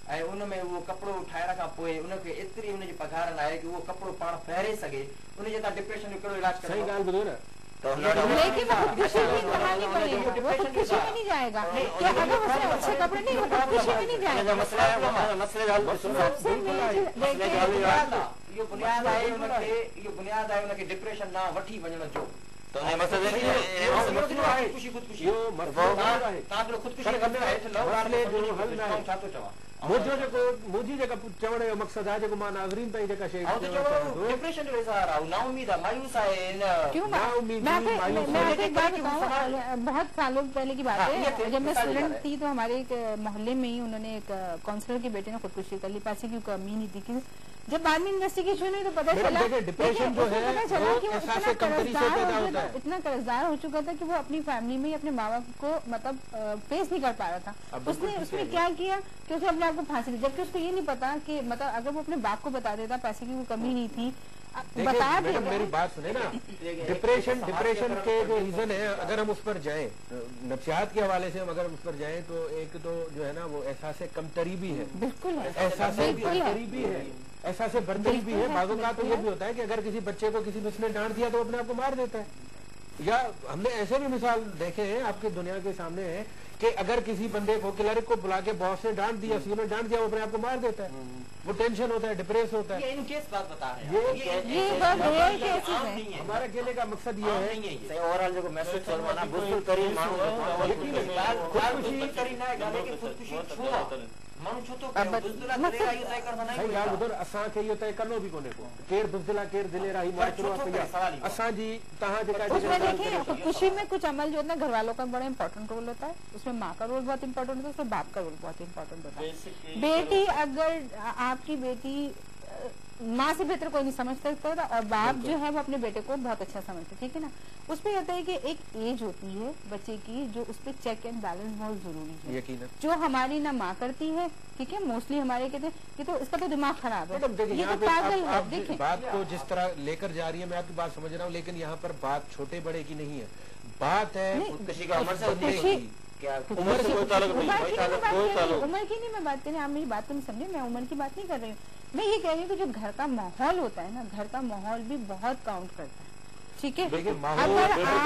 ऐं उनमें उहो कपिड़ो ठाहिण खां पोइ उनखे एतिरी उनजी पघार न आहे कि उहो कपिड़ो पाण पहिरे सघे, उनजे तव्हां डिप्रेशन जो कहिड़ो इलाज करे? सही ॻाल्हि ॿुधो न, लेकिन वो खुदकुशी की कहानी बनेगी, वो खुदकुशी में नहीं जाएगा कि अगर उसने अच्छे कपड़े नहीं, वो खुदकुशी में नहीं जाएगा। इहो बुनियाद आहे उनखे डिप्रेशन न वठी वञण जो। मुंहिंजी जेका चवण जो मक़सदु आहे, जेको मां नाज़रीन ताईं जेका शइ डिप्रेशन जो इज़हार आहे, नाउमीद आहे, मायूस आहे। बहुत सालों पहले की बात है, जब मैं स्टूडेंट थी तो हमारे एक मोहल्ले में ही उन्होंने एक काउंसलर की बेटे ने खुदकुशी कर ली। पैसे की कमी नहीं थी कि जब बाद में इन्वेस्टिगेशन हुई तो पता चला डिप्रेशन जो है इतना कर्जदार हो चुका था कि वो अपनी फैमिली में अपने माँ बाप को मतलब फेस नहीं कर पा रहा था। उसने क्या किया कि उसने अपने आप को फांसी दी, जबकि उसको ये नहीं पता कि मतलब अगर वो अपने बाप को बता देता पैसे की कोई कमी नहीं थी। बता दे, मेरी बात सुने ना, डिप्रेशन के जो रीजन है, अगर हम उस पर जाएं, नफ्सियात के हवाले से हम अगर उस पर जाएं तो एक तो जो है ना वो एहसास कमतरी भी है, बिल्कुल एहसास बरतरी भी है, एहसास बरतरी भी है। बाज़ों का तो ये भी होता है कि अगर किसी बच्चे को किसी ने डांट दिया तो अपने आप को मार देता है। या हमने ऐसे भी मिसाल देखे हैं, आपके दुनिया के सामने है कि अगर किसी बंदे को क्लर्क को बुला के बॉस ने डांट दिया, सीओ ने डांट दिया, वो अपने आप को मार देता है। वो टेंशन होता है, डिप्रेस होता है। हमारा कहने का मकसद ये है ओवरऑल जो मैसेज असांखे इहो तय करिणो बि कोन्हे को केरु बुज़दिल आहे केरु दिलेर आहे। असांजी तव्हां जेका खुदकुशी में कुछ अमल जो है ना घर वालों का बड़ा इंपॉर्टेंट रोल होता है, उसमें माँ का रोल बहुत इंपॉर्टेंट होता है, उसमें बाप का रोल बहुत इंपॉर्टेंट होता है। बेटी अगर आपकी बेटी माँ से बेहतर कोई नहीं समझ सकता था, और बाप जो है वो अपने बेटे को बहुत अच्छा समझता, ठीक है ना। उसमें कहता है कि एक एज होती है बच्चे की जो उस पर चेक एंड बैलेंस बहुत जरूरी है, यकीनन जो हमारी ना माँ करती है, ठीक है। मोस्टली हमारे कहते हैं कि तो इसका तो दिमाग खराब है, देखिए ये यहाँ तो पे पागल है। आप देखिए बात को जिस तरह लेकर जा रही है, मैं आपकी बात समझ रहा हूँ, लेकिन यहाँ पर बात छोटे बड़े की नहीं है, बात है खुदकुशी का उम्र से बनने की। क्या उम्र से कोई ताल्लुक नहीं, उम्र की नहीं मैं बात करी, आप मेरी बात तो नहीं समझे, मैं उम्र की बात नहीं कर रही हूँ। मैं ये कह रही हूँ कि जो घर का माहौल होता है ना, घर का माहौल भी बहुत काउंट करता है, ठीक है। अगर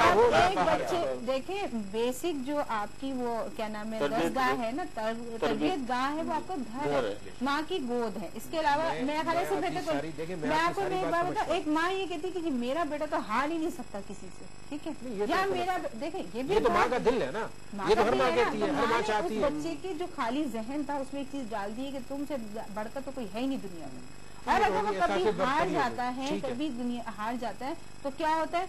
आप एक बच्चे देखें, बेसिक जो आपकी वो क्या नाम है दरगाह है ना, तरबियत गाह है, वो आपका घर है, माँ की गोद है। इसके अलावा मेरा ख्याल से बेहतर मैं आपको एक बात बताऊँ, एक माँ ये कहती है कि मेरा बेटा तो हार ही नहीं सकता किसी से, ठीक है। या मेरा देखें, ये भी तो माँ का दिल है ना, ये तो हर माँ कहती है, हर माँ चाहती है। बच्चे की जो खाली जहन था उसमें एक चीज डाल दी है कि तुमसे बढ़कर तो कोई है ही नहीं दुनिया में, और अगर वो कभी हार जाता है, कभी दुनिया हार जाता है, तो क्या होता है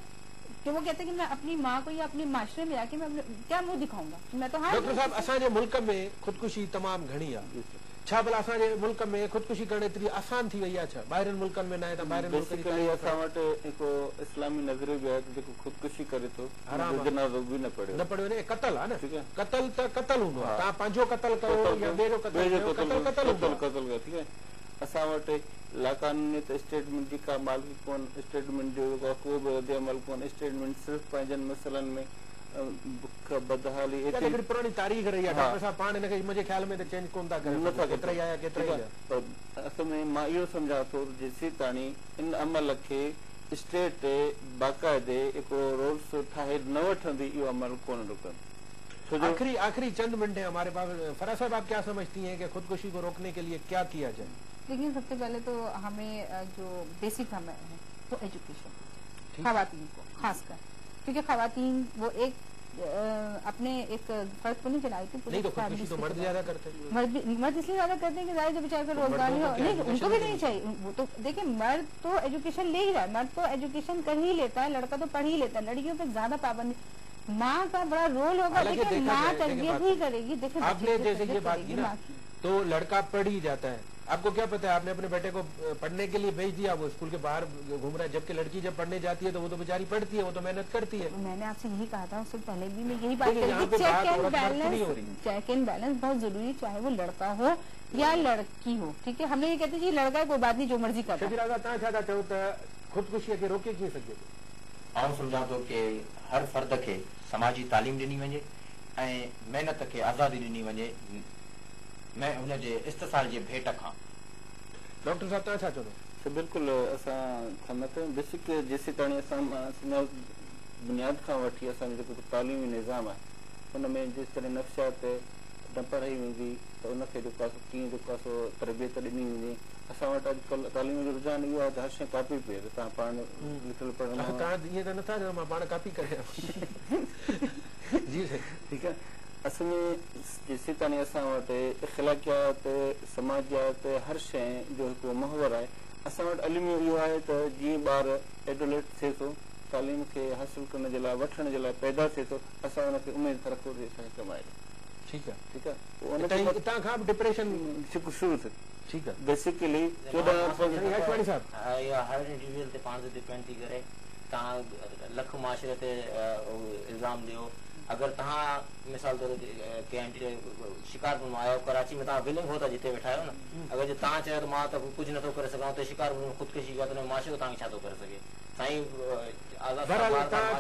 कि वो कहते हैं कि मैं अपनी माँ को या अपने माशरे में आके मैं क्या मुंह दिखाऊंगा, मैं तो हार। डॉक्टर साहब, असांजे मुल्क में खुदकुशी तमाम घणी आहे, छा भला असांजे मुल्क में खुदकुशी करण एतिरी आसान थी वई आहे छा? ॿाहिरनि मुल्कनि में न आहे त ॿाहिरनि बेसिकली असां वटि हिकु इस्लामी नज़रियो बि आहे जेको खुदकुशी करे थो जनाज़ो बि न पढ़ियो वञे, क़तल आहे न, क़तल त क़तल हूंदो आहे, तव्हां पंहिंजो क़तल कयो या ॿिए जो क़तल कयो, क़तल कयो, ठीकु आहे। असां वटि लाकानूनियत स्टेटमेंट जी का मालिकी कोन, स्टेटमेंट जो को बि रद्द अमल कोन, स्टेटमेंट सिर्फ़ु पंहिंजनि मसइलनि में बुख बदहाली हिकिड़ी पुरानी तारीख़ रही आहे। डॉक्टर साहब पाण हिनखे मुंहिंजे ख्याल में त चेंज कोन था कनि, नथा केतिरा ई आया केतिरा ई पर असल में मां इहो सम्झां थो जेसीं ताणी इन अमल खे स्टेट बाक़ाइदे हिकिड़ो रोल्स ठाहे न वठंदी, इहो अमल कोन रुकंदो। आखिरी चंद मिनट है हमारे पास, फराज साहब आप क्या समझती हैं कि खुदकुशी को रोकने के लिए क्या किया जाए? देखिए, सबसे पहले तो हमें जो बेसिक हमें है तो एजुकेशन, खवातीन को खासकर, क्योंकि खवातीन वो एक अपने एक फर्ज को नहीं चलाई थी। नहीं तो खुदकुशी तो मर्द ज्यादा करते हैं, मर्द इसलिए ज्यादा करते हैं कि ज़्यादा जब बेचारे का रोजगार नहीं हो, नहीं उनको भी नहीं चाहिए वो तो। देखिए, मर्द तो एजुकेशन ले ही रहा है, मर्द तो एजुकेशन कर ही लेता है, लड़का तो पढ़ ही लेता है, लड़कियों पे ज्यादा पाबंदी। माँ का बड़ा रोल होगा, देखिए माँ तरबियत ही करेगी। देखिए आपने जैसे ये बात की ना, तो लड़का पढ़ ही जाता है, आपको क्या पता है, आपने अपने बेटे को पढ़ने के लिए भेज दिया, वो स्कूल के बाहर घूम रहा है, जबकि लड़की जब पढ़ने जाती है तो वो तो बेचारी पढ़ती है, वो तो मेहनत करती है। मैंने आपसे यही कहा था, उससे पहले भी मैं यही बात करी, चेक एंड बैलेंस बहुत जरूरी है, चाहे वो लड़का हो या लड़की हो, ठीक है। हमने ये कहते हैं लड़का कोई बात नहीं, जो मर्जी कर। तव्हां चओ त खुदकुशीअ खे रोके कीअं सघिजे? आउं सम्झां थो कि हर फर्द खे समाजी तालीम ॾिनी वञे ऐं महिनत खे आज़ादी ॾिनी वञे, मैं हुनजे इस्तिसाल जे भेट खां। डॉक्टर साहब तव्हां छा चवंदो? बिल्कुलु असां सहमत आहियूं। बेसिक जेसीं ताणी असां बुनियाद खां वठी असांजो जेको तालीमी निज़ाम आहे हुन में जेसि ताईं नफ़्सियात न पढ़ाई वेंदी त उनखे जेको आहे कीअं जेको आहे सो तरबियत ॾिनी वेंदी। असां वटि अॼुकल्ह तालीम जो रुझान इहो आहे त हर शइ कॉपी पे, तव्हां पाण लिखियल पढ़ण ईअं त नथा चओ मां पाण कॉपी करे जी ठीकु आहे। असल में जेसीं ताणी असां वटि इख़लाक़ियात समाजियात हर शइ जो हिकिड़ो महवर आहे, असां वटि अलिम इहो आहे त जीअं ॿार एडोलेट थिए थो, तालीम खे हासिल करण जे लाइ वठण जे लाइ पैदा थिए थो, असां हुनखे उमेद रखो कि असांखे कमाए ठीकु आहे, ठीकु आहे। हितां खां बि डिप्रेशन शुरू थिए, ठीकु आहे। बेसिकली हर इंडिविजुअल ते पाण ते डिपेंड थी करे, तव्हां लख माशरे ते इल्ज़ाम ॾियो। अगर तव्हां मिसाल तौर ते शिकारपुर में आयो, कराची में तव्हां विलिंग हो था जिते वेठा आहियो न, अगर जो तव्हां चयो त मां त कुझु नथो करे सघां त शिकारपुर में ख़ुदकुशी कयो त माशरो तव्हांखे छा थो करे सघे? साईं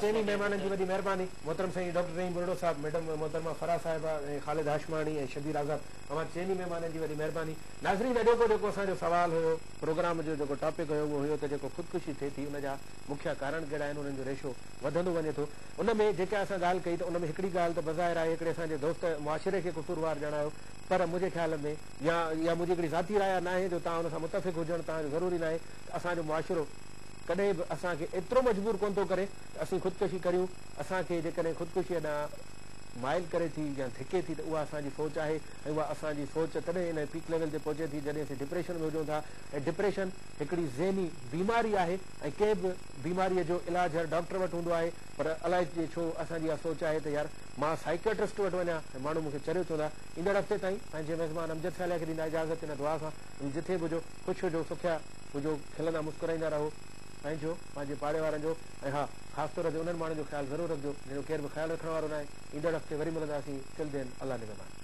चइनी महिमाननि जी वॾी महिरबानी, मोहतरम साईं डॉक्टर रहीम बुरड़ो साहब, मैडम मोहतरमा फराज साहिबा ऐं ख़ालिद हाशमाणी ऐं शबीर आज़ाद, तमामु चइनी महिमाननि जी वॾी महिरबानी। नाज़रीन, अॼोको जेको असांजो सवाल हुयो, प्रोग्राम जो जेको टॉपिक हुयो उहो हुयो त जेको ख़ुदकुशी थिए थी उनजा मुख्य कारण कहिड़ा आहिनि, उन्हनि जो रेशो वधंदो वञे थो। उन में जेका असां ॻाल्हि कई त उन में हिकिड़ी ॻाल्हि त बज़ाहिर आहे, हिकिड़े असांजे दोस्त मुआशिरे खे क़सूरवार ॼाणायो, पर मुंहिंजे ख़्याल में या मुंहिंजी हिकिड़ी ज़ाती राय न आहे जो तव्हां हुन सां मुतफ़िक़ हुजणु तव्हांजो ज़रूरी न आहे। असांजो मुआशिरो कॾहिं बि असांखे एतिरो मजबूर कोन थो करे त असीं ख़ुदकुशी करियूं। असांखे जेकॾहिं ख़ुदकुशीअ ॾांहुं माइल करे थी या धिके थी त उहा असांजी सोच आहे, ऐं उहा असांजी सोच तॾहिं इन पीक लेवल ते पहुचे थी जॾहिं असीं डिप्रेशन में हुजूं था। ऐं डिप्रेशन हिकिड़ी ज़हनी बीमारी आहे ऐं कंहिं बि बीमारीअ जो इलाजु हर डॉक्टर वटि हूंदो आहे, पर अलाए छो असांजी इहा सोच आहे त यार मां साइकियाट्रिस्ट वटि वञा, ऐं माण्हू मूंखे चरियो चवंदा। ईंदड़ हफ़्ते ताईं पंहिंजे मेज़बान अमजद सालिया खे ॾींदा इजाज़त इन दुआ सां, जिथे बि हुजो ख़ुशि हुजो, सुखिया हुजो, खिलंदा मुस्कुराईंदा रहो, पंहिंजो पंहिंजे पाड़े वारनि जो, ऐं हा ख़ासि तौर ते उन्हनि माण्हुनि जो ख़्यालु ज़रूरु रखिजो जंहिंजो केर बि ख़्यालु रखण वारो न आहे। ईंदड़ हफ़्ते वरी मिलंदासीं। टिल देन, अल्लाह निगहबान।